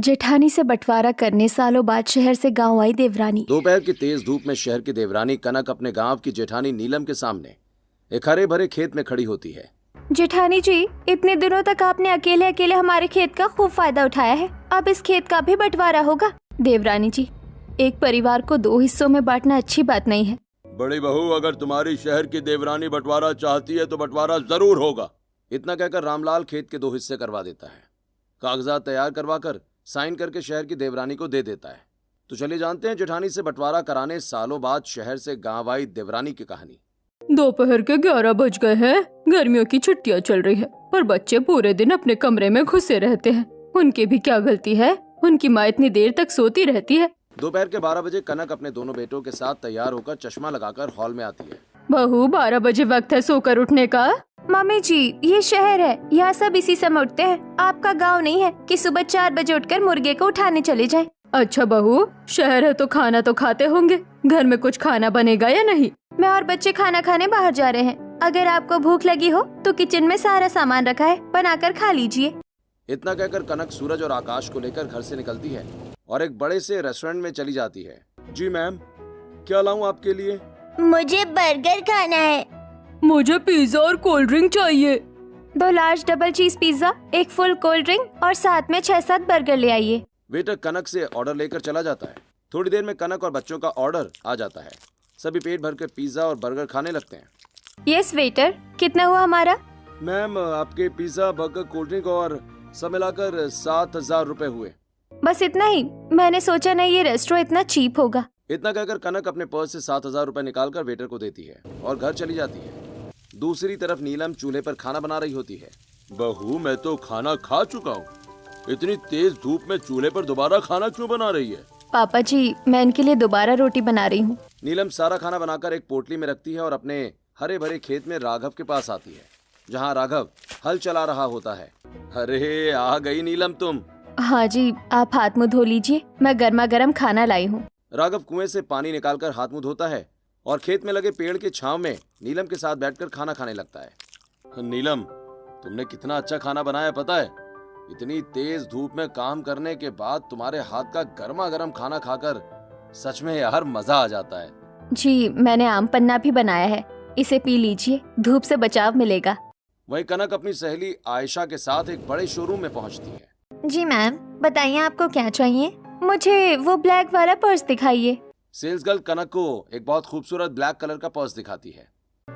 जेठानी से बंटवारा करने सालों बाद शहर से गांव आई देवरानी। दोपहर की तेज धूप में शहर की देवरानी कनक अपने गांव की जेठानी नीलम के सामने एक हरे भरे खेत में खड़ी होती है। जेठानी जी, इतने दिनों तक आपने अकेले अकेले हमारे खेत का खूब फायदा उठाया है, अब इस खेत का भी बंटवारा होगा। देवरानी जी, एक परिवार को दो हिस्सों में बांटना अच्छी बात नहीं है। बड़ी बहू, अगर तुम्हारी शहर की देवरानी बंटवारा चाहती है तो बंटवारा जरूर होगा। इतना कहकर रामलाल खेत के 2 हिस्से करवा देता है। कागजात तैयार करवाकर साइन करके शहर की देवरानी को दे देता है। तो चलिए जानते हैं जेठानी से बंटवारा कराने सालों बाद शहर से गांव आई देवरानी की कहानी। दोपहर के 11 बज गए हैं। गर्मियों की छुट्टियां चल रही है, पर बच्चे पूरे दिन अपने कमरे में घुसे रहते हैं। उनकी भी क्या गलती है, उनकी माँ इतनी देर तक सोती रहती है। दोपहर के 12 बजे कनक अपने दोनों बेटों के साथ तैयार होकर चश्मा लगाकर हॉल में आती है। बहू, 12 बजे वक्त है सोकर उठने का। मम्मी जी, ये शहर है, यहाँ सब इसी समय उठते हैं। आपका गांव नहीं है कि सुबह 4 बजे उठकर मुर्गे को उठाने चले जाए। अच्छा बहू, शहर है तो खाना तो खाते होंगे, घर में कुछ खाना बनेगा या नहीं? मैं और बच्चे खाना खाने बाहर जा रहे हैं। अगर आपको भूख लगी हो तो किचन में सारा सामान रखा है, बनाकर खा लीजिए। इतना कहकर कनक सूरज और आकाश को लेकर घर से निकलती है और एक बड़े से रेस्टोरेंट में चली जाती है। जी मैम, क्या लाऊं आपके लिए? मुझे बर्गर खाना है। मुझे पिज्जा और कोल्ड ड्रिंक चाहिए। 2 लार्ज डबल चीज पिज्जा, 1 फुल कोल्ड ड्रिंक और साथ में 6-7 बर्गर ले आइए। वेटर कनक से ऑर्डर लेकर चला जाता है। थोड़ी देर में कनक और बच्चों का ऑर्डर आ जाता है। सभी पेट भरकर पिज्जा और बर्गर खाने लगते हैं। यस वेटर, कितना हुआ हमारा? मैम, आपके पिज्जा, बर्गर, कोल्ड ड्रिंक और सब मिलाकर 7,000 रुपए हुए। बस इतना ही? मैंने सोचा नहीं ये रेस्टोरेंट इतना चीप होगा। इतना कहकर कनक अपने पर्स से 7,000 रुपए निकालकर वेटर को देती है और घर चली जाती है। दूसरी तरफ नीलम चूल्हे पर खाना बना रही होती है। बहू, मैं तो खाना खा चुका हूँ। इतनी तेज धूप में चूल्हे पर दोबारा खाना क्यों बना रही है? पापा जी, मैं इनके लिए दोबारा रोटी बना रही हूँ। नीलम सारा खाना बनाकर एक पोटली में रखती है और अपने हरे भरे खेत में राघव के पास आती है, जहाँ राघव हल चला रहा होता है। अरे, आ गई नीलम तुम। हाँ जी, आप हाथ मुँह धो लीजिए, मैं गर्मा गर्म खाना लाई हूँ। राघव कुएं से पानी निकालकर हाथ मुंह धोता है और खेत में लगे पेड़ के छांव में नीलम के साथ बैठकर खाना खाने लगता है। नीलम, तुमने कितना अच्छा खाना बनाया पता है? इतनी तेज धूप में काम करने के बाद तुम्हारे हाथ का गर्मा गर्म खाना खाकर सच में यार मजा आ जाता है। जी, मैंने आम पन्ना भी बनाया है, इसे पी लीजिए, धूप से बचाव मिलेगा। वहीं कनक अपनी सहेली आयशा के साथ एक बड़े शोरूम में पहुंचती है। जी मैम, बताइए आपको क्या चाहिए? मुझे वो ब्लैक वाला पर्स दिखाइए। सेल्स गर्ल कनक को एक बहुत खूबसूरत ब्लैक कलर का पर्स दिखाती है।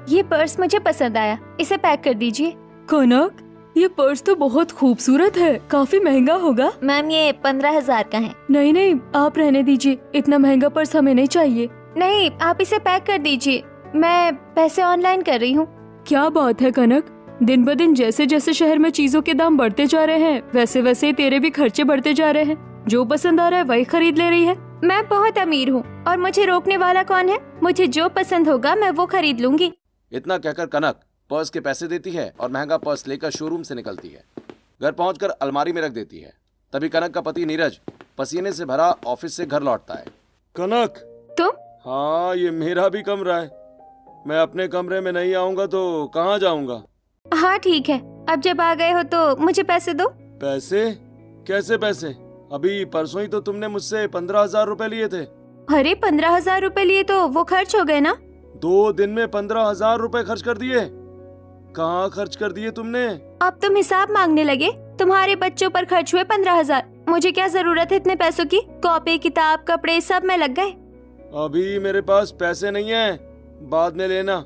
ये पर्स मुझे पसंद आया, इसे पैक कर दीजिए। कनक, ये पर्स तो बहुत खूबसूरत है, काफी महंगा होगा। मैम, ये 15,000 का है। नहीं नहीं, आप रहने दीजिए, इतना महंगा पर्स हमें नहीं चाहिए। नहीं, आप इसे पैक कर दीजिए, मैं पैसे ऑनलाइन कर रही हूँ। क्या बात है कनक, दिन ब दिन जैसे जैसे शहर में चीजों के दाम बढ़ते जा रहे हैं, वैसे वैसे तेरे भी खर्चे बढ़ते जा रहे हैं। जो पसंद आ रहा है वही खरीद ले रही है। मैं बहुत अमीर हूँ और मुझे रोकने वाला कौन है? मुझे जो पसंद होगा मैं वो खरीद लूंगी। इतना कहकर कनक पर्स के पैसे देती है और महंगा पर्स लेकर शोरूम से निकलती है। घर पहुंचकर अलमारी में रख देती है। तभी कनक का पति नीरज पसीने से भरा ऑफिस से घर लौटता है। कनक, तुम? हाँ, ये मेरा भी कमरा है। मैं अपने कमरे में नहीं आऊंगा तो कहाँ जाऊंगा? हाँ ठीक है, अब जब आ गए हो तो मुझे पैसे दो। पैसे? कैसे पैसे? अभी परसों ही तो तुमने मुझसे 15,000 रुपए लिए थे। अरे 15,000 रुपए लिए तो वो खर्च हो गए ना। 2 दिन में 15,000 रुपए खर्च कर दिए? कहाँ खर्च कर दिए तुमने? अब तुम हिसाब मांगने लगे? तुम्हारे बच्चों पर खर्च हुए 15,000। मुझे क्या जरूरत है इतने पैसों की? कॉपी, किताब, कपड़े सब में लग गए। अभी मेरे पास पैसे नहीं है, बाद में लेना।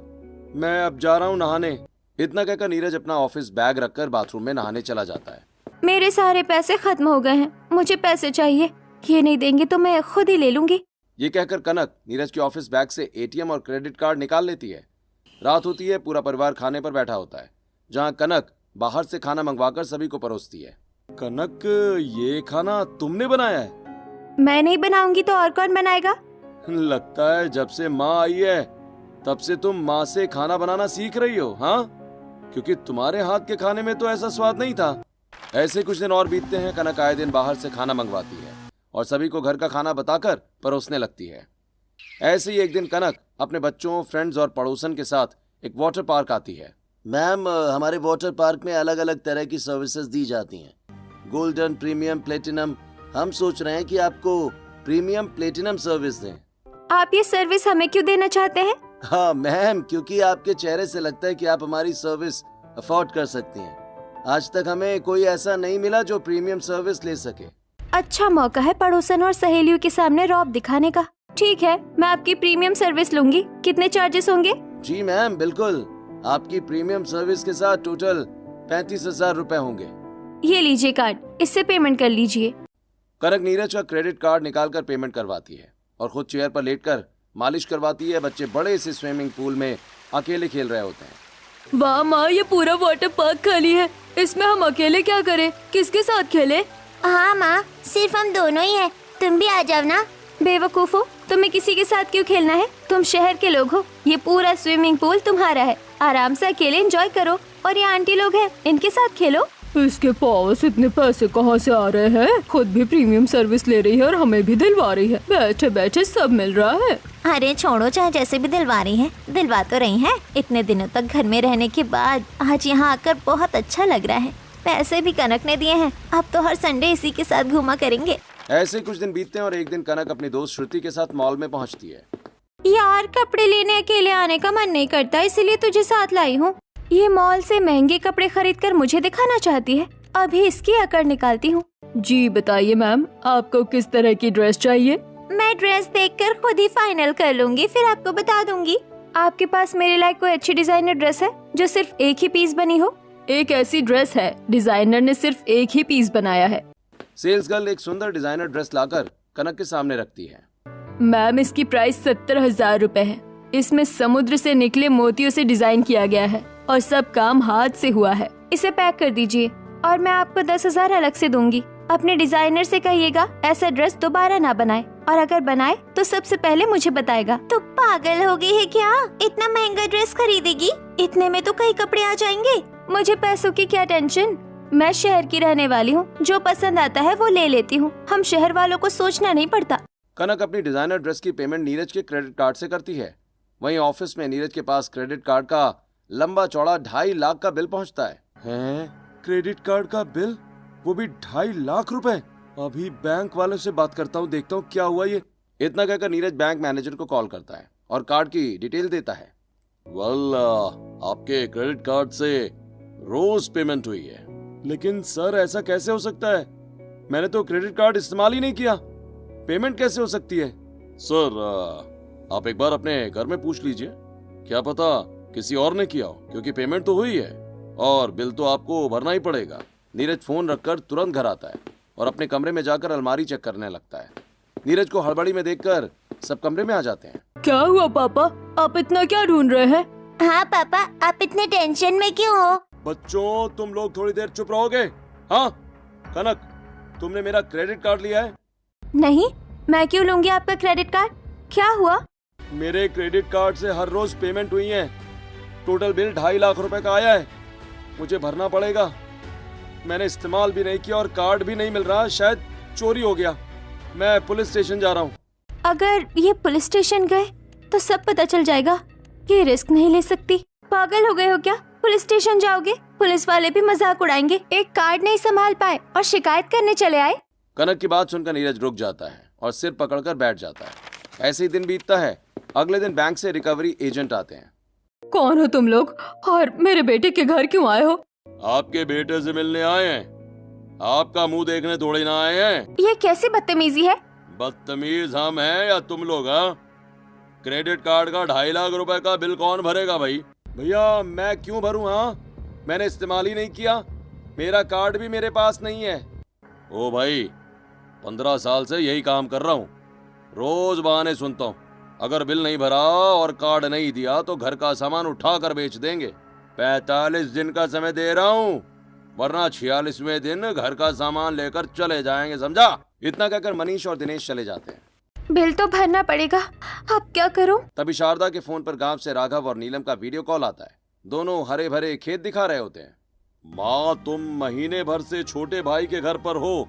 मैं अब जा रहा हूँ नहाने। इतना कहकर नीरज अपना ऑफिस बैग रखकर बाथरूम में नहाने चला जाता है। मेरे सारे पैसे खत्म हो गए हैं, मुझे पैसे चाहिए। ये नहीं देंगे तो मैं खुद ही ले लूंगी। ये कहकर कनक नीरज के ऑफिस बैग से एटीएम और क्रेडिट कार्ड निकाल लेती है। रात होती है, पूरा परिवार खाने पर बैठा होता है, जहाँ कनक बाहर से खाना मंगवाकर सभी को परोसती है। कनक, ये खाना तुमने बनाया है? मैं नहीं बनाऊंगी तो और कौन बनाएगा? लगता है जब से माँ आई है तब से तुम माँ से खाना बनाना सीख रही हो। हाँ, क्योंकि तुम्हारे हाथ के खाने में तो ऐसा स्वाद नहीं था। ऐसे कुछ दिन और बीतते हैं। कनक आए दिन बाहर से खाना मंगवाती है और सभी को घर का खाना बताकर परोसने लगती है। ऐसे ही एक दिन कनक अपने बच्चों, फ्रेंड्स और पड़ोसन के साथ एक वाटर पार्क आती है। मैम, हमारे वाटर पार्क में अलग अलग तरह की सर्विसेज दी जाती हैं। गोल्डन, प्रीमियम, प्लेटिनम हम सोच रहे हैं कि आपको प्रीमियम प्लेटिनम सर्विस दें। आप ये सर्विस हमें क्यों देना चाहते हैं? हाँ मैम, क्योंकि आपके चेहरे से लगता है कि आप हमारी सर्विस अफोर्ड कर सकती हैं। आज तक हमें कोई ऐसा नहीं मिला जो प्रीमियम सर्विस ले सके। अच्छा मौका है पड़ोसन और सहेलियों के सामने रौब दिखाने का। ठीक है, मैं आपकी प्रीमियम सर्विस लूंगी। कितने चार्जेस होंगे? जी मैम बिल्कुल, आपकी प्रीमियम सर्विस के साथ टोटल 35,000 रुपए होंगे। ये लीजिए कार्ड, इससे पेमेंट कर लीजिए। कनक नीरज का क्रेडिट कार्ड निकालकर पेमेंट करवाती है और खुद चेयर पर लेटकर मालिश करवाती है। बच्चे बड़े से स्विमिंग पूल में अकेले खेल रहे होते हैं। वाह माँ, ये पूरा वाटर पार्क खाली है, इसमें हम अकेले क्या करें? किसके साथ खेले? हाँ माँ, सिर्फ हम दोनों ही हैं। तुम भी आ जाओ ना। बेवकूफो, तुम्हें किसी के साथ क्यों खेलना है? तुम शहर के लोग हो, ये पूरा स्विमिंग पूल तुम्हारा है। आराम से अकेले एंजॉय करो। और ये आंटी लोग हैं, इनके साथ खेलो। इसके पास इतने पैसे कहाँ से आ रहे हैं? खुद भी प्रीमियम सर्विस ले रही है और हमें भी दिलवा रही है। बैठे बैठे सब मिल रहा है। अरे छोड़ो, चाहे जैसे भी दिलवा रही है, दिलवा तो रही है। इतने दिनों तक घर में रहने के बाद आज यहाँ आकर बहुत अच्छा लग रहा है। पैसे भी कनक ने दिए हैं, अब तो हर संडे इसी के साथ घूमा करेंगे। ऐसे कुछ दिन बीतते हैं और एक दिन कनक अपनी दोस्त श्रुति के साथ मॉल में पहुंचती है। यार, कपड़े लेने अकेले आने का मन नहीं करता, इसलिए तुझे साथ लाई हूँ। ये मॉल से महंगे कपड़े खरीदकर मुझे दिखाना चाहती है। अभी इसकी अकड़ निकालती हूँ। जी बताइए मैम, आपको किस तरह की ड्रेस चाहिए? मैं ड्रेस देखकर खुद ही फाइनल कर लूंगी, फिर आपको बता दूंगी। आपके पास मेरे लायक कोई अच्छी डिजाइनर ड्रेस है जो सिर्फ एक ही पीस बनी हो? एक ऐसी ड्रेस है, डिजाइनर ने सिर्फ एक ही पीस बनाया है। सेल्स गर्ल एक सुंदर डिजाइनर ड्रेस लाकर कनक के सामने रखती है। मैम, इसकी प्राइस 70,000 रुपए है। इसमें समुद्र से निकले मोतियों से डिजाइन किया गया है और सब काम हाथ से हुआ है। इसे पैक कर दीजिए और मैं आपको 10,000 अलग से दूंगी। अपने डिजाइनर से कहिएगा ऐसा ड्रेस दोबारा ना बनाए, और अगर बनाए तो सबसे पहले मुझे बताएगा। तो पागल हो गई है क्या? इतना महंगा ड्रेस खरीदेगी? इतने में तो कई कपड़े आ जाएंगे। मुझे पैसों की क्या टेंशन, मैं शहर की रहने वाली हूँ। जो पसंद आता है वो ले लेती हूँ। हम शहर वालों को सोचना नहीं पड़ता। कनक अपनी डिजाइनर ड्रेस की पेमेंट नीरज के क्रेडिट कार्ड से करती है। वहीं ऑफिस में नीरज के पास क्रेडिट कार्ड का लंबा चौड़ा 2.5 लाख का बिल पहुंचता है। क्रेडिट कार्ड का बिल, वो भी 2.5 लाख रुपए। अभी बैंक वालों से बात करता हूँ, देखता हूँ क्या हुआ ये। इतना कहकर नीरज बैंक मैनेजर को कॉल करता है और कार्ड की डिटेल देता है। आपके क्रेडिट कार्ड से रोज पेमेंट हुई है। लेकिन सर ऐसा कैसे हो सकता है? मैंने तो क्रेडिट कार्ड इस्तेमाल ही नहीं किया, पेमेंट कैसे हो सकती है? सर आप एक बार अपने घर में पूछ लीजिए, क्या पता किसी और ने किया हो, क्योंकि पेमेंट तो हुई है और बिल तो आपको भरना ही पड़ेगा। नीरज फोन रखकर तुरंत घर आता है और अपने कमरे में जाकर अलमारी चेक करने लगता है। नीरज को हड़बड़ी में देखकर सब कमरे में आ जाते हैं। क्या हुआ पापा, आप इतना क्या ढूंढ रहे हैं? हाँ पापा, आप इतने टेंशन में क्यों हो? बच्चों तुम लोग थोड़ी देर चुप रहोगे? हाँ कनक, तुमने मेरा क्रेडिट कार्ड लिया है? नहीं, मैं क्यों लूंगी आपका क्रेडिट कार्ड? क्या हुआ? मेरे क्रेडिट कार्ड से हर रोज पेमेंट हुई है। टोटल बिल 2.5 लाख रुपए का आया है, मुझे भरना पड़ेगा। मैंने इस्तेमाल भी नहीं किया और कार्ड भी नहीं मिल रहा, शायद चोरी हो गया। मैं पुलिस स्टेशन जा रहा हूँ। अगर ये पुलिस स्टेशन गए तो सब पता चल जाएगा। ये रिस्क नहीं ले सकती। पागल हो गए हो क्या? पुलिस स्टेशन जाओगे, पुलिस वाले भी मजाक उड़ाएंगे। एक कार्ड नहीं संभाल पाए और शिकायत करने चले आए। कनक की बात सुनकर नीरज रुक जाता है और सिर पकड़कर बैठ जाता है। ऐसे ही दिन बीतता है। अगले दिन बैंक से रिकवरी एजेंट आते हैं। कौन हो तुम लोग और मेरे बेटे के घर क्यों आए हो? आपके बेटे से मिलने आए हैं, आपका मुंह देखने थोड़ी ना आए हैं। ये कैसी बदतमीजी है? बदतमीज हम हैं या तुम लोग? हाँ, क्रेडिट कार्ड का 2.5 लाख रुपए का बिल कौन भरेगा भाई? भैया मैं क्यों भरूं? हाँ, मैंने इस्तेमाल ही नहीं किया, मेरा कार्ड भी मेरे पास नहीं है। ओ भाई, 15 साल से यही काम कर रहा हूँ, रोज बहाने सुनता हूँ। अगर बिल नहीं भरा और कार्ड नहीं दिया तो घर का सामान उठा कर बेच देंगे। 45 दिन का समय दे रहा हूँ, वरना 46वें दिन घर का सामान लेकर चले जाएंगे, समझा? इतना कहकर मनीष और दिनेश चले जाते हैं। बिल तो भरना पड़ेगा, अब क्या करूं? तभी शारदा के फोन पर गांव से राघव और नीलम का वीडियो कॉल आता है। दोनों हरे भरे खेत दिखा रहे होते हैं। माँ, तुम महीने भर से छोटे भाई के घर पर हो,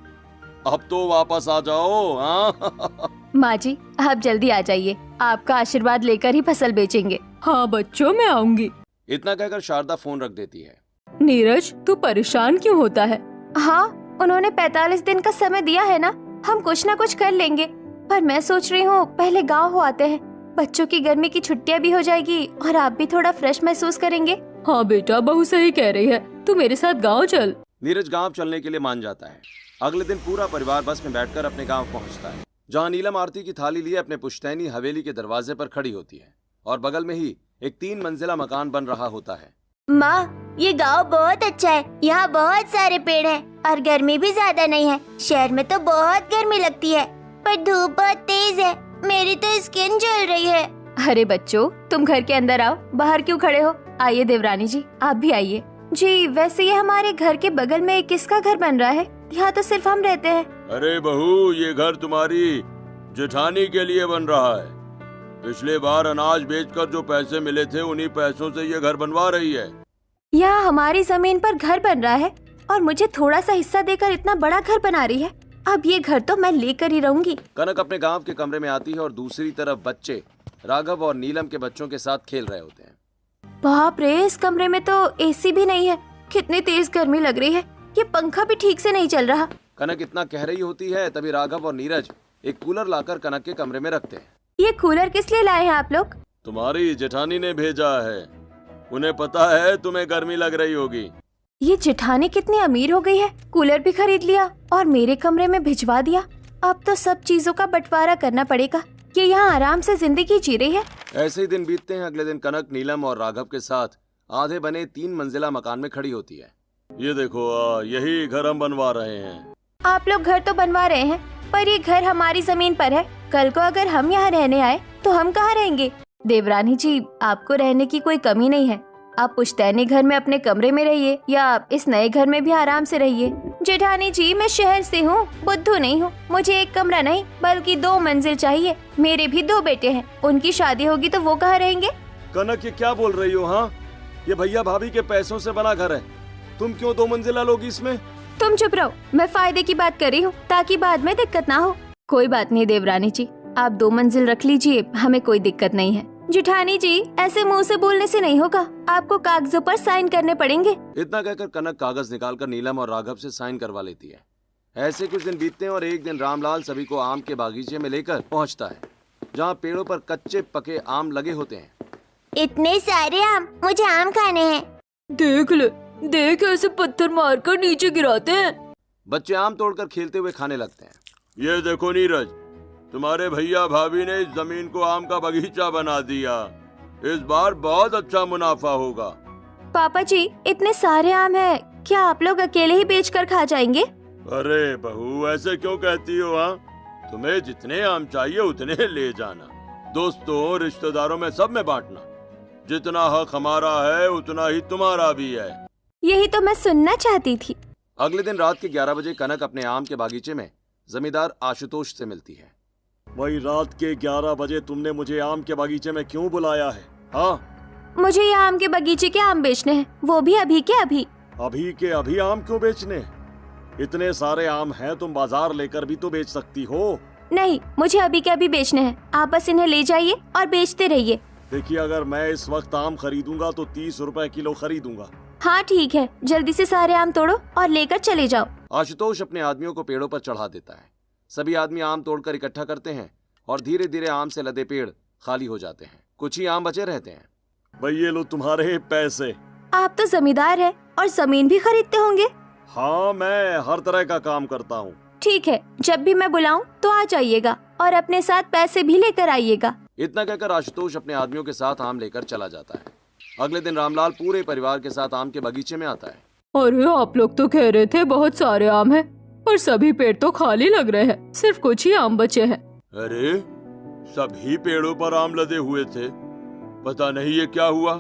अब तो वापस आ जाओ। हाँ माँ जी, आप जल्दी आ जाइए, आपका आशीर्वाद लेकर ही फसल बेचेंगे। हाँ बच्चों, मैं आऊंगी। इतना कहकर शारदा फोन रख देती है। नीरज, तू परेशान क्यों होता है? हाँ, उन्होंने 45 दिन का समय दिया है ना, हम कुछ ना कुछ कर लेंगे। पर मैं सोच रही हूँ पहले गाँव हो आते हैं, बच्चों की गर्मी की छुट्टियाँ भी हो जाएगी और आप भी थोड़ा फ्रेश महसूस करेंगे। हाँ बेटा, बहू सही कह रही है, तू मेरे साथ गाँव चल। नीरज गांव चलने के लिए मान जाता है। अगले दिन पूरा परिवार बस में बैठकर अपने गांव पहुंचता है, जहां नीलम आरती की थाली लिए अपने पुश्तैनी हवेली के दरवाजे पर खड़ी होती है और बगल में ही एक 3 मंजिला मकान बन रहा होता है। माँ, ये गांव बहुत अच्छा है। यहाँ बहुत सारे पेड़ हैं और गर्मी भी ज्यादा नहीं है। शहर में तो बहुत गर्मी लगती है, पर धूप बहुत तेज है। मेरी तो स्किन जल रही है। अरे बच्चों, तुम घर के अंदर आओ, बाहर क्यों खड़े हो? आइए देवरानी जी, आप भी आइए। जी, वैसे ये हमारे घर के बगल में किसका घर बन रहा है? यहाँ तो सिर्फ हम रहते हैं। अरे बहू, ये घर तुम्हारी जेठानी के लिए बन रहा है। पिछले बार अनाज बेचकर जो पैसे मिले थे, उन्हीं पैसों से ये घर बनवा रही है। यहाँ हमारी जमीन पर घर बन रहा है और मुझे थोड़ा सा हिस्सा देकर इतना बड़ा घर बना रही है। अब ये घर तो मैं लेकर ही रहूंगी। कनक अपने गांव के कमरे में आती है और दूसरी तरफ बच्चे राघव और नीलम के बच्चों के साथ खेल रहे होते हैं। बाप रे, इस कमरे में तो एसी भी नहीं है। कितनी तेज गर्मी लग रही है। ये पंखा भी ठीक से नहीं चल रहा। कनक इतना कह रही होती है, तभी राघव और नीरज एक कूलर लाकर कनक के कमरे में रखते हैं। ये कूलर किस लिए लाए हैं आप लोग? तुम्हारी जेठानी ने भेजा है। उन्हें पता है तुम्हें गर्मी लग रही होगी। ये जेठानी कितनी अमीर हो गई है, कूलर भी खरीद लिया और मेरे कमरे में भिजवा दिया। अब तो सब चीजों का बंटवारा करना पड़ेगा। ये यहाँ आराम से जिंदगी जी रही है। ऐसे ही दिन बीतते हैं। अगले दिन कनक नीलम और राघव के साथ आधे बने 3 मंजिला मकान में खड़ी होती है। ये देखो, यही घर हम बनवा रहे हैं। आप लोग घर तो बनवा रहे हैं, पर ये घर हमारी जमीन पर है। कल को अगर हम यहाँ रहने आए तो हम कहाँ रहेंगे? देवरानी जी, आपको रहने की कोई कमी नहीं है। आप पुश्तैनी घर में अपने कमरे में रहिए या इस नए घर में भी आराम से रहिए। जेठानी जी, मैं शहर से हूँ, बुद्धू नहीं हूँ। मुझे एक कमरा नहीं बल्कि 2 मंजिल चाहिए। मेरे भी 2 बेटे हैं, उनकी शादी होगी तो वो कहाँ रहेंगे? कनक, ये क्या बोल रही हो? हाँ, ये भैया भाभी के पैसों से बना घर है। तुम क्यों 2 मंजिला लोगी इसमें? तुम चुप रहो, मैं फायदे की बात कर रही हूँ ताकि बाद में दिक्कत ना हो। कोई बात नहीं देवरानी जी, आप 2 मंजिल रख लीजिए, हमें कोई दिक्कत नहीं है। जेठानी जी, ऐसे मुंह से बोलने से नहीं होगा, आपको कागजों पर साइन करने पड़ेंगे। इतना कहकर कनक कागज निकालकर नीलम और राघव से साइन करवा लेती है। ऐसे कुछ दिन बीतते हैं और एक दिन रामलाल सभी को आम के बागीचे में लेकर पहुंचता है, जहां पेड़ों पर कच्चे पके आम लगे होते हैं। इतने सारे आम, मुझे आम खाने हैं। देख ले, देख ऐसे पत्थर मारकर नीचे गिराते हैं। बच्चे आम तोड़कर खेलते हुए खाने लगते हैं। ये देखो नीरज, तुम्हारे भैया भाभी ने इस जमीन को आम का बगीचा बना दिया। इस बार बहुत अच्छा मुनाफा होगा। पापा जी, इतने सारे आम हैं, क्या आप लोग अकेले ही बेचकर खा जाएंगे? अरे बहू, ऐसे क्यों कहती हो? हाँ, तुम्हें जितने आम चाहिए उतने ले जाना। दोस्तों रिश्तेदारों में सब में बांटना। जितना हक हमारा है उतना ही तुम्हारा भी है। यही तो मैं सुनना चाहती थी। अगले दिन रात के 11 बजे कनक अपने आम के बागीचे में जमींदार आशुतोष से मिलती है। वही रात के 11 बजे तुमने मुझे आम के बागीचे में क्यों बुलाया है? हाँ, मुझे ये आम के बगीचे के आम बेचने हैं, वो भी अभी के अभी। अभी के अभी आम क्यों बेचने? इतने सारे आम हैं, तुम बाजार लेकर भी तो बेच सकती हो। नहीं, मुझे अभी के अभी बेचने हैं। आप बस इन्हें ले जाइए और बेचते रहिए। देखिए, अगर मैं इस वक्त आम खरीदूंगा तो 30 रुपए किलो खरीदूंगा। हाँ ठीक है, जल्दी से सारे आम तोड़ो और लेकर चले जाओ। आशुतोष अपने आदमियों को पेड़ों पर चढ़ा देता है। सभी आदमी आम तोड़कर इकट्ठा करते हैं और धीरे धीरे आम से लदे पेड़ खाली हो जाते हैं। कुछ ही आम बचे रहते हैं। भाई ये लो तुम्हारे पैसे। आप तो जमींदार हैं और जमीन भी खरीदते होंगे। हाँ, मैं हर तरह का काम करता हूँ। ठीक है, जब भी मैं बुलाऊं तो आ जाइएगा और अपने साथ पैसे भी लेकर आइएगा। इतना कहकर आशुतोष अपने आदमियों के साथ आम लेकर चला जाता है। अगले दिन रामलाल पूरे परिवार के साथ आम के बगीचे में आता है। अरे, आप लोग तो कह रहे थे बहुत सारे आम हैं, पर सभी पेड़ तो खाली लग रहे हैं, सिर्फ कुछ ही आम बचे हैं। अरे, सभी पेड़ों पर आम लदे हुए थे, पता नहीं ये क्या हुआ।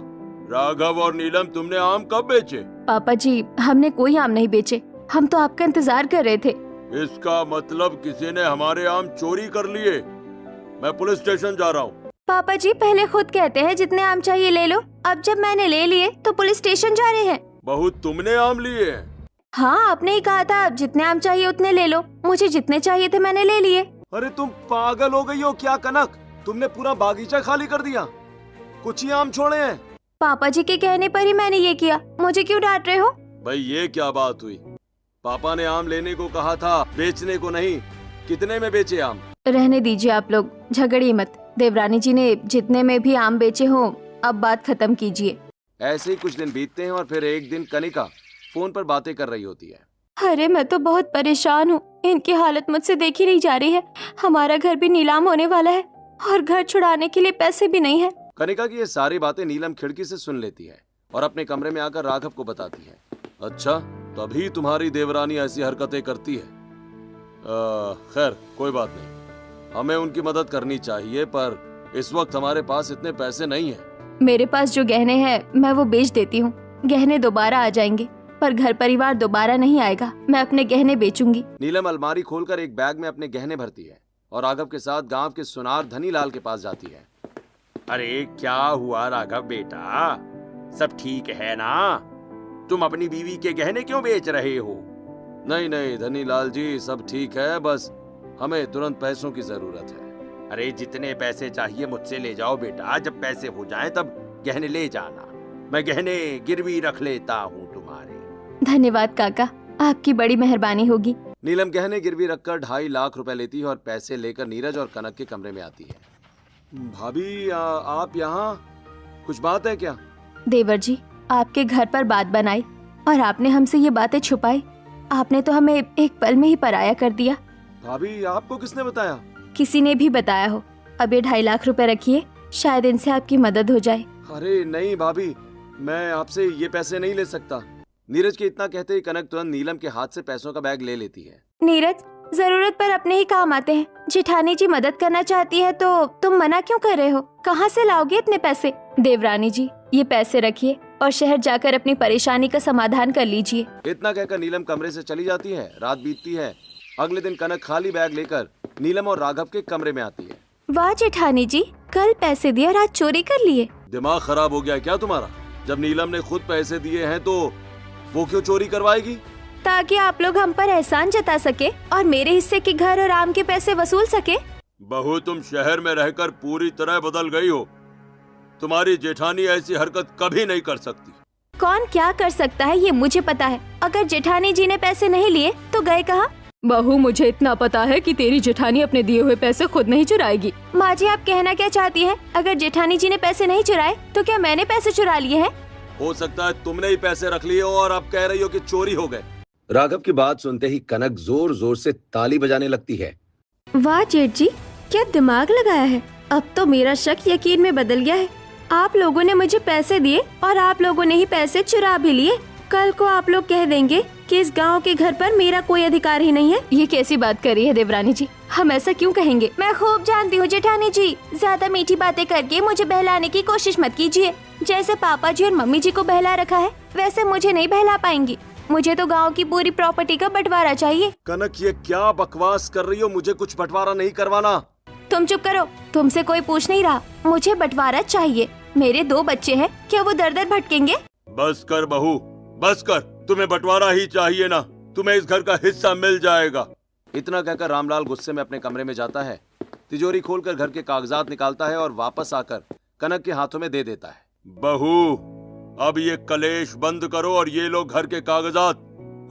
राघव और नीलम, तुमने आम कब बेचे? पापा जी, हमने कोई आम नहीं बेचे, हम तो आपका इंतजार कर रहे थे। इसका मतलब किसी ने हमारे आम चोरी कर लिए। मैं पुलिस स्टेशन जा रहा हूँ। पापा जी, पहले खुद कहते हैं जितने आम चाहिए ले लो, अब जब मैंने ले लिए तो पुलिस स्टेशन जा रहे हैं। बहू, तुमने आम लिए हैं? हाँ, आपने ही कहा था जितने आम चाहिए उतने ले लो। मुझे जितने चाहिए थे मैंने ले लिए। अरे तुम पागल हो गई हो क्या कनक? तुमने पूरा बागीचा खाली कर दिया, कुछ ही आम छोड़े हैं। पापा जी के कहने पर ही मैंने ये किया, मुझे क्यों डांट रहे हो? भाई ये क्या बात हुई? पापा ने आम लेने को कहा था, बेचने को नहीं। कितने में बेचे आम? रहने दीजिए, आप लोग झगड़िए मत। देवरानी जी ने जितने में भी आम बेचे हो, अब बात खत्म कीजिए। ऐसे ही कुछ दिन बीतते हैं और फिर एक दिन कनिका फोन पर बातें कर रही होती है। अरे मैं तो बहुत परेशान हूँ, इनकी हालत मुझसे देखी नहीं जा रही है। हमारा घर भी नीलाम होने वाला है और घर छुड़ाने के लिए पैसे भी नहीं है। कनिका की ये सारी बातें नीलम खिड़की से सुन लेती है और अपने कमरे में आकर राघव को बताती है। अच्छा, तभी तुम्हारी देवरानी ऐसी हरकतें करती है। खैर कोई बात नहीं, हमें उनकी मदद करनी चाहिए, पर इस वक्त हमारे पास इतने पैसे नहीं हैं। मेरे पास जो गहने हैं मैं वो बेच देती हूँ। गहने दोबारा आ जाएंगे, पर घर परिवार दोबारा नहीं आएगा। मैं अपने गहने बेचूंगी। नीलम अलमारी खोलकर एक बैग में अपने गहने भरती है और राघव के साथ गांव के सुनार धनी लाल के पास जाती है। अरे क्या हुआ राघव बेटा, सब ठीक है ना? तुम अपनी बीवी के गहने क्यों बेच रहे हो? नहीं नहीं धनी लाल जी, सब ठीक है, बस हमें तुरंत पैसों की जरूरत है। अरे जितने पैसे चाहिए मुझसे ले जाओ बेटा, जब पैसे हो जाएं तब गहने ले जाना। मैं गहने गिरवी रख लेता हूँ तुम्हारे। धन्यवाद काका, आपकी बड़ी मेहरबानी होगी। नीलम गहने गिरवी रखकर 2.5 लाख रुपए लेती है और पैसे लेकर नीरज और कनक के कमरे में आती है। भाभी आप यहाँ, कुछ बात है क्या? देवर जी, आपके घर पर बात बनाई और आपने हमसे ये बातें छुपाई। आपने तो हमें एक पल में ही पराया कर दिया। भाभी आपको किसने बताया? किसी ने भी बताया हो। अब ये 2.5 लाख रुपए रखिए, शायद इनसे आपकी मदद हो जाए। अरे नहीं भाभी, मैं आपसे ये पैसे नहीं ले सकता। नीरज के इतना कहते ही कनक तुरंत नीलम के हाथ से पैसों का बैग ले लेती है। नीरज, जरूरत पर अपने ही काम आते हैं। जेठानी जी मदद करना चाहती है तो तुम मना क्यों कर रहे हो? कहाँ से लाओगे इतने पैसे? देवरानी जी, ये पैसे रखिए और शहर जाकर अपनी परेशानी का समाधान कर लीजिए। इतना कहकर नीलम कमरे से चली जाती है। रात बीतती है। अगले दिन कनक खाली बैग लेकर नीलम और राघव के कमरे में आती है। वाह जेठानी जी, कल पैसे दिए और आज चोरी कर लिए। दिमाग खराब हो गया क्या तुम्हारा? जब नीलम ने खुद पैसे दिए हैं तो वो क्यों चोरी करवाएगी? ताकि आप लोग हम पर एहसान जता सके और मेरे हिस्से के घर और आम के पैसे वसूल सके। बहू, तुम शहर में रहकर पूरी तरह बदल गई हो। तुम्हारी जेठानी ऐसी हरकत कभी नहीं कर सकती। कौन क्या कर सकता है ये मुझे पता है। अगर जेठानी जी ने पैसे नहीं लिए तो गए कहाँ? बहू, मुझे इतना पता है कि तेरी जेठानी अपने दिए हुए पैसे खुद नहीं चुराएगी। माँ जी, आप कहना क्या चाहती हैं? अगर जेठानी जी ने पैसे नहीं चुराए तो क्या मैंने पैसे चुरा लिए हैं? हो सकता है तुमने ही पैसे रख लिए हो और अब कह रही हो कि चोरी हो गए। राघव की बात सुनते ही कनक जोर जोर से ताली बजाने लगती है। वाह जेठ जी, क्या दिमाग लगाया है। अब तो मेरा शक यकीन में बदल गया है। आप लोगों ने मुझे पैसे दिए और आप लोगों ने ही पैसे चुरा भी लिए। कल को आप लोग कह देंगे कि इस गांव के घर पर मेरा कोई अधिकार ही नहीं है। ये कैसी बात कर रही है देवरानी जी? हम ऐसा क्यों कहेंगे? मैं खूब जानती हूँ जेठानी जी, ज्यादा मीठी बातें करके मुझे बहलाने की कोशिश मत कीजिए। जैसे पापा जी और मम्मी जी को बहला रखा है वैसे मुझे नहीं बहला पाएंगी। मुझे तो गांव की पूरी प्रॉपर्टी का बंटवारा चाहिए। कनक, ये क्या बकवास कर रही हो? मुझे कुछ बंटवारा नहीं करवाना। तुम चुप करो, तुमसे कोई पूछ नहीं रहा। मुझे बंटवारा चाहिए। मेरे 2 बच्चे हैं, क्या वो दर दर भटकेंगे? बस कर बहू, बस कर। तुम्हें बंटवारा ही चाहिए ना, तुम्हें इस घर का हिस्सा मिल जाएगा। इतना कहकर रामलाल गुस्से में अपने कमरे में जाता है, तिजोरी खोलकर घर के कागजात निकालता है और वापस आकर कनक के हाथों में दे देता है। बहू, अब ये कलेश बंद करो और ये लो घर के कागजात।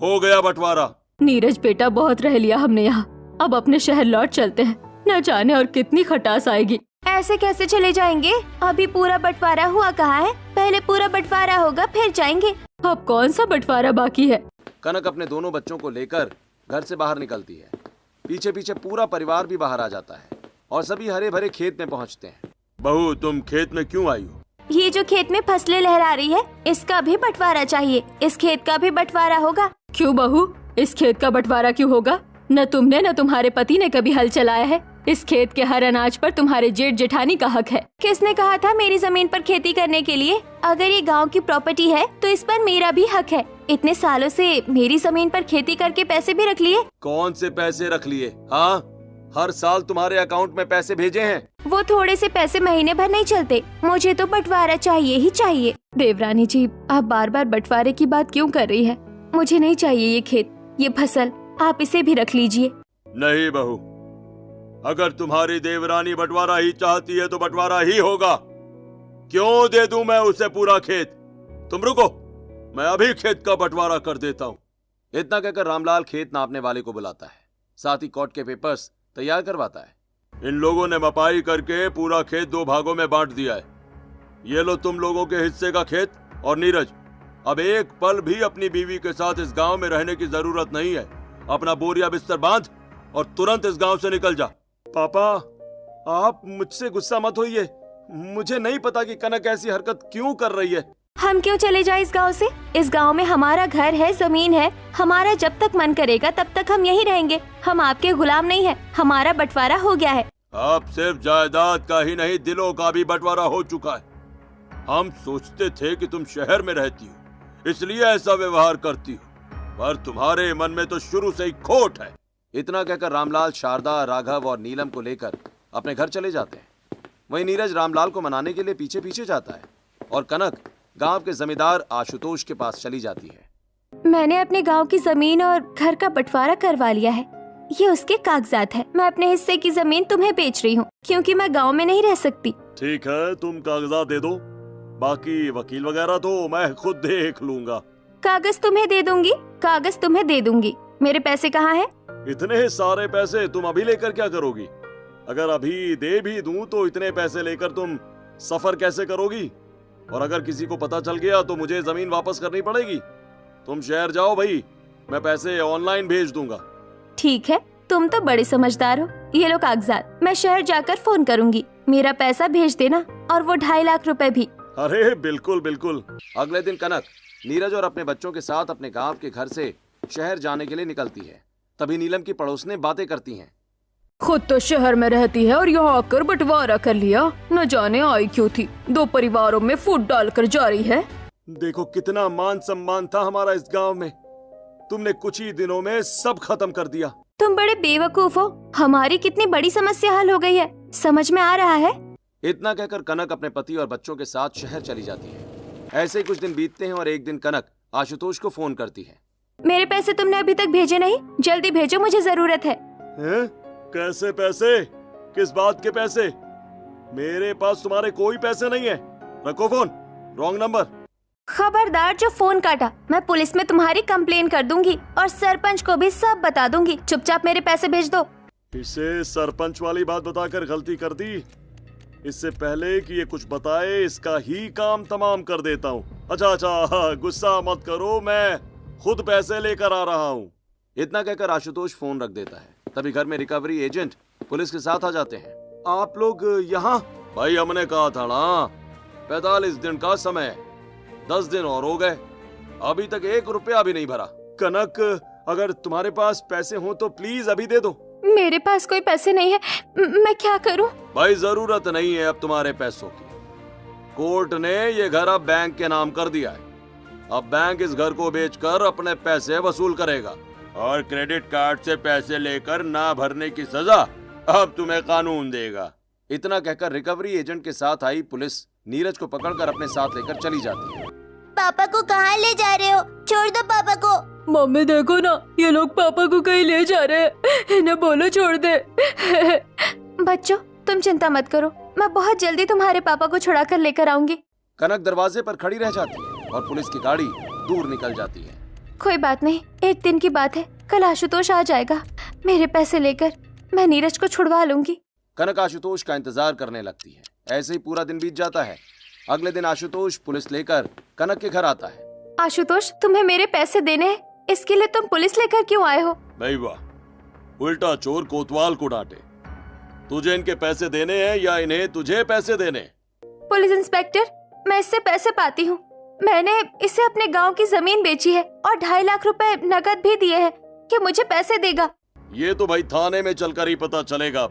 हो गया बंटवारा। नीरज बेटा, बहुत रह लिया हमने यहाँ। अब अपने शहर लौट चलते हैं। न जाने और कितनी खटास आएगी। ऐसे कैसे चले जाएंगे? अभी पूरा बंटवारा हुआ कहाँ है? पहले पूरा बंटवारा होगा फिर जाएंगे। अब कौन सा बंटवारा बाकी है? कनक अपने दोनों बच्चों को लेकर घर से बाहर निकलती है। पीछे पीछे पूरा परिवार भी बाहर आ जाता है और सभी हरे भरे खेत में पहुँचते हैं। बहू, तुम खेत में क्यों आई हो? ये जो खेत में फसलें लहरा रही है इसका भी बंटवारा चाहिए। इस खेत का भी बंटवारा होगा। क्यों बहू, इस खेत का बंटवारा क्यों होगा? न तुमने न तुम्हारे पति ने कभी हल चलाया है। इस खेत के हर अनाज पर तुम्हारे जेठ जेठानी का हक है। किसने कहा था मेरी जमीन पर खेती करने के लिए? अगर ये गांव की प्रॉपर्टी है तो इस पर मेरा भी हक है। इतने सालों से मेरी जमीन पर खेती करके पैसे भी रख लिए। कौन से पैसे रख लिए? हाँ, हर साल तुम्हारे अकाउंट में पैसे भेजे हैं। वो थोड़े से पैसे महीने भर नहीं चलते। मुझे तो बंटवारा चाहिए ही चाहिए। देवरानी जी, आप बार बार बंटवारे की बात क्यों कर रही है? मुझे नहीं चाहिए ये खेत, ये फसल। आप इसे भी रख लीजिए। नहीं बहू, अगर तुम्हारी देवरानी बंटवारा ही चाहती है तो बंटवारा ही होगा। क्यों दे दूं मैं उसे पूरा खेत? तुम रुको, मैं अभी खेत का बंटवारा कर देता हूँ। इतना कहकर रामलाल खेत नापने वाले को बुलाता है। साथ ही कोर्ट के पेपर्स तैयार करवाता है। इन लोगों ने मपाई करके पूरा खेत 2 भागों में बांट दिया है। ये लो तुम लोगों के हिस्से का खेत, और नीरज, अब एक पल भी अपनी बीवी के साथ इस गांव में रहने की जरूरत नहीं है। अपना बोरिया बिस्तर बांध और तुरंत इस गांव से निकल जा। पापा, आप मुझसे गुस्सा मत होइए। मुझे नहीं पता कि कनक ऐसी हरकत क्यों कर रही है। हम क्यों चले जाए इस गांव से? इस गांव में हमारा घर है, जमीन है, हमारा जब तक मन करेगा तब तक हम यहीं रहेंगे। हम आपके गुलाम नहीं है। हमारा बंटवारा हो गया है। अब सिर्फ जायदाद का ही नहीं, दिलों का भी बंटवारा हो चुका है। हम सोचते थे कि तुम शहर में रहती हो, इसलिए ऐसा व्यवहार करती हो, पर तुम्हारे मन में तो शुरू से ही खोट है। इतना कहकर रामलाल शारदा, राघव और नीलम को लेकर अपने घर चले जाते हैं। वहीं नीरज रामलाल को मनाने के लिए पीछे पीछे जाता है और कनक गांव के जमींदार आशुतोष के पास चली जाती है। मैंने अपने गांव की जमीन और घर का बंटवारा करवा लिया है। ये उसके कागजात है। मैं अपने हिस्से की जमीन तुम्हें बेच रही हूँ क्योंकि मैं गांव में नहीं रह सकती। ठीक है, तुम कागजात दे दो, बाकी वकील वगैरह तो मैं खुद देख लूंगा। कागज तुम्हें दे दूंगी, कागज तुम्हें दे दूंगी। मेरे पैसे कहाँ हैं? इतने सारे पैसे तुम अभी लेकर क्या करोगी? अगर अभी दे भी दूं तो इतने पैसे लेकर तुम सफर कैसे करोगी? और अगर किसी को पता चल गया तो मुझे जमीन वापस करनी पड़ेगी। तुम शहर जाओ भाई, मैं पैसे ऑनलाइन भेज दूंगा। ठीक है, तुम तो बड़े समझदार हो। ये लो कागजात, मैं शहर जाकर फोन करूंगी। मेरा पैसा भेज देना, और वो 2.5 लाख रुपए भी। अरे बिल्कुल बिल्कुल। अगले दिन कनक नीरज और अपने बच्चों के साथ अपने गांव के घर से शहर जाने के लिए निकलती है। तभी नीलम की पड़ोसनें बातें करती हैं। खुद तो शहर में रहती है और यहाँ आकर बंटवारा कर लिया। न जाने आई क्यों थी। 2 परिवारों में फूट डालकर जा रही है। देखो कितना मान सम्मान था हमारा इस गांव में, तुमने कुछ ही दिनों में सब खत्म कर दिया। तुम बड़े बेवकूफ हो। हमारी कितनी बड़ी समस्या हल हो गई है, समझ में आ रहा है? इतना कहकर कनक अपने पति और बच्चों के साथ शहर चली जाती है। ऐसे ही कुछ दिन बीतते हैं और एक दिन कनक आशुतोष को फोन करती है। मेरे पैसे तुमने अभी तक भेजे नहीं, जल्दी भेजो, मुझे जरूरत है। हैं? कैसे पैसे? किस बात के पैसे? मेरे पास तुम्हारे कोई पैसे नहीं है। रखो फोन, रॉन्ग नंबर। खबरदार जो फोन काटा, मैं पुलिस में तुम्हारी कंप्लेन कर दूंगी और सरपंच को भी सब बता दूंगी। चुपचाप मेरे पैसे भेज दो। इसे सरपंच वाली बात बताकर गलती कर दी। इससे पहले कि ये कुछ बताए इसका ही काम तमाम कर देता हूँ। अच्छा, गुस्सा मत करो, मैं खुद पैसे लेकर आ रहा हूँ। इतना कहकर आशुतोष फोन रख देता है। तभी घर में रिकवरी एजेंट पुलिस के साथ आ जाते हैं। आप लोग यहाँ? भाई हमने कहा था ना, 45 दिन का समय, 10 दिन और हो गए, अभी तक 1 रुपया भी नहीं भरा। कनक, अगर तुम्हारे पास पैसे हो तो प्लीज अभी दे दो। मेरे पास कोई पैसे नहीं है, मैं क्या करूं? भाई जरूरत नहीं है अब तुम्हारे पैसों की। कोर्ट ने ये घर अब बैंक के नाम कर दिया है। अब बैंक इस घर को बेचकर अपने पैसे वसूल करेगा, और क्रेडिट कार्ड से पैसे लेकर ना भरने की सजा अब तुम्हें कानून देगा। इतना कहकर रिकवरी एजेंट के साथ आई पुलिस नीरज को पकड़कर अपने साथ लेकर चली जाती है। पापा को कहाँ ले जा रहे हो? छोड़ दो पापा को। मम्मी देखो ना, ये लोग पापा को कहीं ले जा रहे हैं। इन्हें बोलो छोड़ दे। बच्चों, तुम चिंता मत करो, मैं बहुत जल्दी तुम्हारे पापा को छुड़ा कर लेकर आऊंगी। कनक दरवाजे पर खड़ी रह जाती है और पुलिस की गाड़ी दूर निकल जाती है। कोई बात नहीं, एक दिन की बात है, कल आशुतोष आ जाएगा। मेरे पैसे लेकर मैं नीरज को छुड़वा लूंगी। कनक आशुतोष का इंतजार करने लगती है। ऐसे ही पूरा दिन बीत जाता है। अगले दिन आशुतोष पुलिस लेकर कनक के घर आता है। आशुतोष, तुम्हें मेरे पैसे देने हैं, इसके लिए तुम पुलिस लेकर क्यों आए हो? नहीं वाह, उल्टा चोर कोतवाल को डांटे। तुझे इनके पैसे देने हैं या इन्हें तुझे पैसे देने? पुलिस इंस्पेक्टर, मैं इससे पैसे पाती हूँ। मैंने इसे अपने गांव की जमीन बेची है और 2.5 लाख रुपए नकद भी दिए हैं कि मुझे पैसे देगा। ये तो भाई थाने में चलकर ही पता चलेगा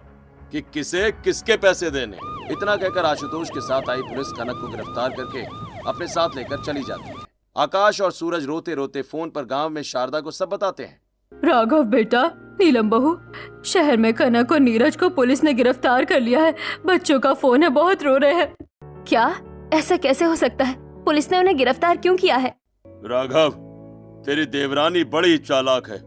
कि किसे किसके पैसे देने। इतना कहकर आशुतोष के साथ आई पुलिस कनक को गिरफ्तार करके अपने साथ लेकर चली जाती है। आकाश और सूरज रोते रोते फोन पर गांव में शारदा को सब बताते हैं। राघव बेटा, नीलम बहू, शहर में कनक और नीरज को पुलिस ने गिरफ्तार कर लिया है। बच्चों का फोन है, बहुत रो रहे हैं। क्या? ऐसा कैसे हो सकता है? पुलिस ने उन्हें गिरफ्तार क्यों किया है? राघव, तेरी देवरानी बड़ी चालाक है।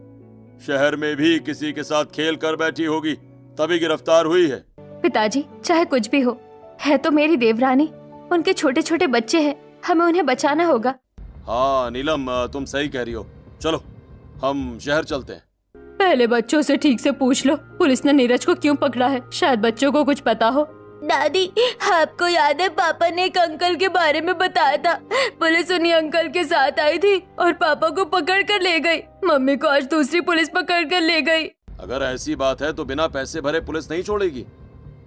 शहर में भी किसी के साथ खेल कर बैठी होगी, तभी गिरफ्तार हुई है। पिताजी, चाहे कुछ भी हो, है तो मेरी देवरानी। उनके छोटे छोटे बच्चे हैं, हमें उन्हें बचाना होगा। हाँ नीलम, तुम सही कह रही हो। चलो हम शहर चलते हैं। पहले बच्चों से ठीक से पूछ लो पुलिस ने नीरज को क्यों पकड़ा है, शायद बच्चों को कुछ पता हो। दादी, आपको याद है पापा ने एक अंकल के बारे में बताया था। पुलिस उन्हीं अंकल के साथ आई थी और पापा को पकड़ कर ले गई। मम्मी को आज दूसरी पुलिस पकड़ कर ले गई। अगर ऐसी बात है तो बिना पैसे भरे पुलिस नहीं छोड़ेगी।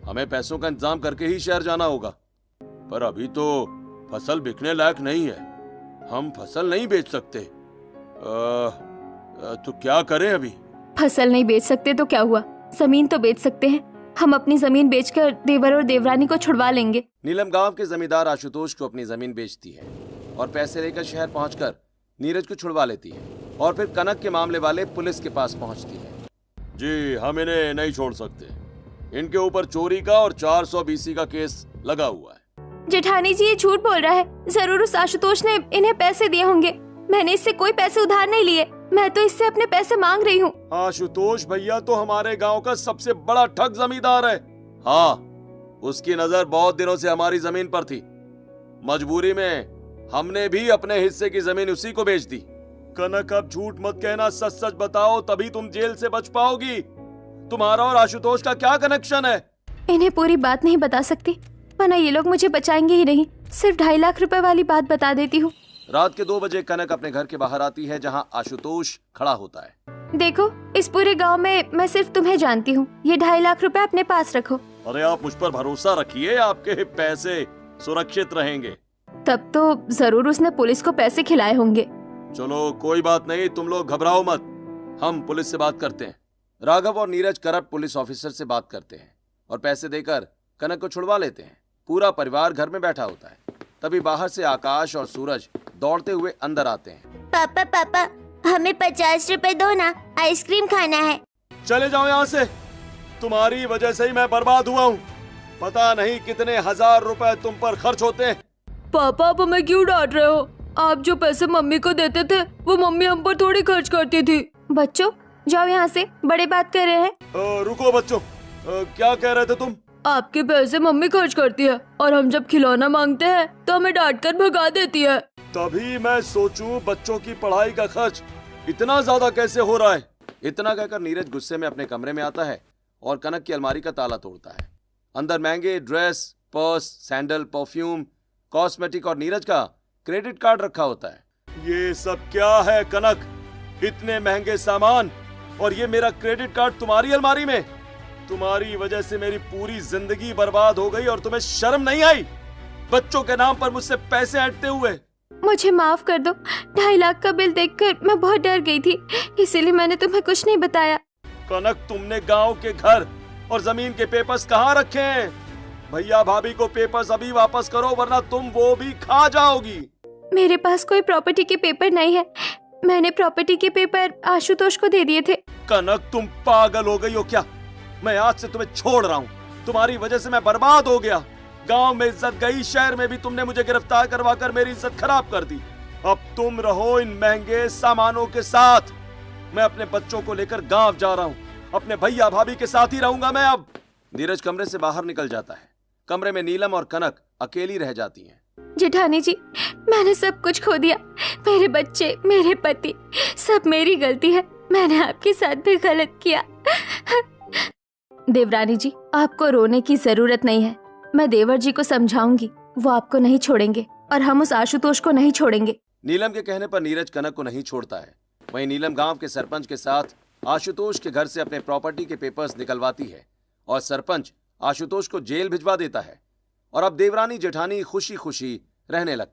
हमें पैसों का इंतजाम करके ही शहर जाना होगा। पर अभी तो फसल बिकने लायक नहीं है, हम फसल नहीं बेच सकते। तो क्या करें अभी? फसल नहीं बेच सकते तो क्या हुआ, जमीन तो बेच सकते हैं। हम अपनी जमीन बेचकर देवर और देवरानी को छुड़वा लेंगे। नीलम गांव के जमींदार आशुतोष को अपनी जमीन बेचती है और पैसे लेकर शहर पहुंचकर नीरज को छुड़वा लेती है और फिर कनक के मामले वाले पुलिस के पास पहुंचती है। जी, हम इन्हें नहीं छोड़ सकते। इनके ऊपर चोरी का और 400 BC का केस लगा हुआ है। जेठानी जी ये झूठ बोल रहा है, जरूर उस आशुतोष ने इन्हें पैसे दिए होंगे। मैंने इससे कोई पैसे उधार नहीं लिए, मैं तो इससे अपने पैसे मांग रही हूँ। आशुतोष भैया तो हमारे गांव का सबसे बड़ा ठग जमींदार है। हाँ, उसकी नजर बहुत दिनों से हमारी जमीन पर थी। मजबूरी में हमने भी अपने हिस्से की जमीन उसी को बेच दी। कनक, अब झूठ मत कहना, सच सच बताओ, तभी तुम जेल से बच पाओगी। तुम्हारा और आशुतोष का क्या कनेक्शन है? इन्हें पूरी बात नहीं बता सकती, वरना ये लोग मुझे बचाएंगे ही नहीं। सिर्फ 2.5 लाख रुपए वाली बात बता देती हूँ। रात के 2 बजे कनक अपने घर के बाहर आती है जहाँ आशुतोष खड़ा होता है। देखो, इस पूरे गांव में मैं सिर्फ तुम्हें जानती हूँ। ये 2.5 लाख रुपए अपने पास रखो। अरे आप मुझ पर भरोसा रखिए, आपके पैसे सुरक्षित रहेंगे। तब तो जरूर उसने पुलिस को पैसे खिलाए होंगे। चलो कोई बात नहीं, तुम लोग घबराओ मत, हम पुलिस से बात करते हैं। राघव और नीरज करप्ट पुलिस ऑफिसर से बात करते हैं और पैसे देकर कनक को छुड़वा लेते हैं। पूरा परिवार घर में बैठा होता है। तभी बाहर से आकाश और सूरज दौड़ते हुए अंदर आते हैं। पापा पापा, हमें 50 रुपए दो ना, आइसक्रीम खाना है। चले जाओ यहाँ से, तुम्हारी वजह से ही मैं बर्बाद हुआ हूँ। पता नहीं कितने हजार रुपए तुम पर खर्च होते हैं। पापा, आप हमें क्यों डांट रहे हो? आप जो पैसे मम्मी को देते थे वो मम्मी हम पर थोड़ी खर्च करती थी। बच्चों जाओ यहाँ से, बड़े बात कर रहे हैं। रुको बच्चों, क्या कह रहे थे तुम? आपके पैसे मम्मी खर्च करती है और हम जब खिलौना मांगते हैं तो हमें डांट कर भगा देती है। तभी मैं सोचूं बच्चों की पढ़ाई का खर्च इतना ज्यादा कैसे हो रहा है। इतना कहकर नीरज गुस्से में अपने कमरे में आता है और कनक की अलमारी का ताला तोड़ता है। अंदर महंगे dress, purse, sandal, perfume, cosmetic और नीरज का क्रेडिट कार्ड रखा होता है। ये सब क्या है कनक? इतने महंगे सामान और ये मेरा क्रेडिट कार्ड तुम्हारी अलमारी में? तुम्हारी वजह से मेरी पूरी जिंदगी बर्बाद हो गई और तुम्हें शर्म नहीं आई बच्चों के नाम पर मुझसे पैसे ऐंठते हुए? मुझे माफ कर दो, 2.5 लाख का बिल देखकर मैं बहुत डर गई थी, इसीलिए मैंने तुम्हें कुछ नहीं बताया। कनक, तुमने गांव के घर और जमीन के पेपर्स कहाँ रखे हैं? भैया भाभी को पेपर्स अभी वापस करो वरना तुम वो भी खा जाओगी। मेरे पास कोई प्रॉपर्टी के पेपर नहीं है, मैंने प्रॉपर्टी के पेपर आशुतोष को दे दिए थे। कनक, तुम पागल हो गई हो क्या? मैं आज से तुम्हें छोड़ रहा हूँ। तुम्हारी वजह से मैं बर्बाद हो गया। गांव में इज्जत गई, शहर में भी तुमने मुझे गिरफ्तार करवाकर मेरी इज्जत खराब कर दी। अब तुम रहो इन महंगे सामानों के साथ। मैं अपने बच्चों को लेकर गांव जा रहा हूँ, अपने भैया भाभी के साथ ही रहूंगा मैं अब। नीरज कमरे से बाहर निकल जाता है। कमरे में नीलम और कनक अकेली रह जाती हैं। जेठानी जी, मैंने सब कुछ खो दिया, मेरे बच्चे, मेरे पति, सब मेरी गलती है। मैंने आपके साथ भी गलत किया। देवरानी जी, आपको रोने की जरूरत नहीं है, मैं देवर जी को समझाऊंगी, वो आपको नहीं छोड़ेंगे और हम उस आशुतोष को नहीं छोड़ेंगे। नीलम के कहने पर नीरज कनक को नहीं छोड़ता है। वहीं नीलम गांव के सरपंच के साथ आशुतोष के घर से अपने प्रॉपर्टी के पेपर्स निकलवाती है और सरपंच आशुतोष को जेल भिजवा देता है और अब देवरानी जेठानी खुशी खुशी रहने लगती है।